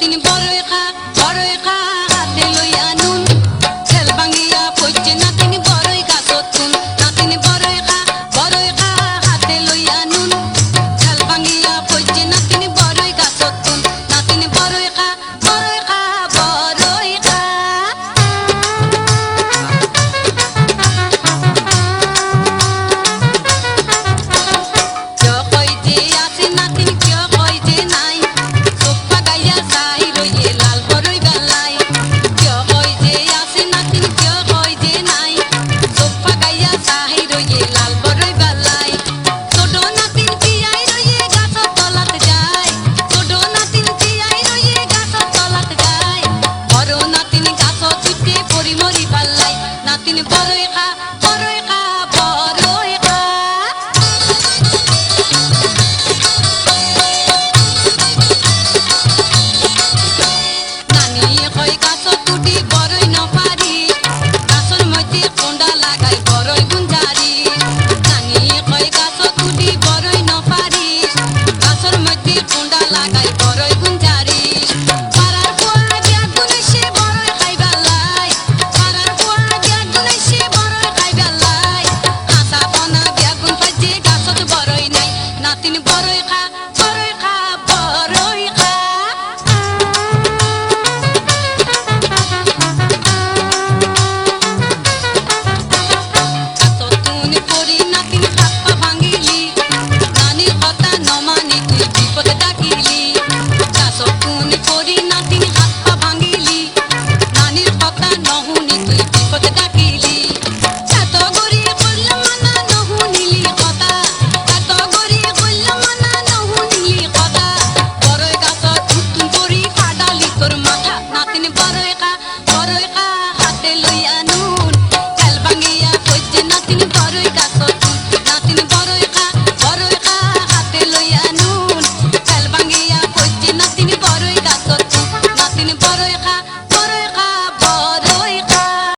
নাতিন বড়ই খা হাতে লইয়া নুন ছেল ভাঙিয়া পড়ছে নাতিন বড়ই গাছত তুন নাতিন বড়ই খা হাতে লইয়া নুন ছেল ভাঙিয়া পড়ছে নাতিন বড়ই গাছত তুন নাতিন বড়ই খা বড়ই খা কিয় কই যে আছে নাতিন কিয় কই যে নাই চোখ পাকাইয়া চাই রইয়ে লাল বড়ই বেলাই কিয় কই যে আছে নাতিন কিয় কই যে নাই চোখ পাকাইয়া চাই রইয়ে লাল বড়ই বেলাই ছোট নাতিন চিয়াই রইয়ে গাছত তলাত যায় ছোট নাতিন চিয়াই রইয়ে গাছত তলাত যায় বড় নাতিন গাছত উঠে পড়ি মরি পাল্লাই নাতিন বড়ই খা বড়ই খা বড়ই খা নানি কই গাছত উঠি বড়ই নপারি গাছর মধ্যে কোন্ডা লাগাই বড়ই গুঞ্জারি নানি কই গাছত উঠি বড়ই নপারি গাছর মধ্যে কোন্ডা লাগাই বড়ই গুঞ্জারি পাড়ার পোয়া বেগুন সে বড়ই খাইবার লাই পাড়ার পোয়া বেগুন সে বড়ই খাইবার লাই কাঁচা পনা বেগুন পাইছে গাছত বড়ই নাই নাতিন বড়ই খা বড়ই খা বড়ই খা গাছতুন পড়ি নাতিন হাত পা ভাঙিলি নানির কথা নমানি তুই বিপদে ডাকিলি গাছতুন পড়ি নাতিন হাত পা ভাঙিলি নানির কথা নহুনি তুই বিপদে ডাকিলি এত গরি কইলাম মানা নহুনিলি কথা এত গরি কইলাম মানা নহুনিলি কথা বড়ই গাছত তুন পড়ি ফাডালি তোর মাথা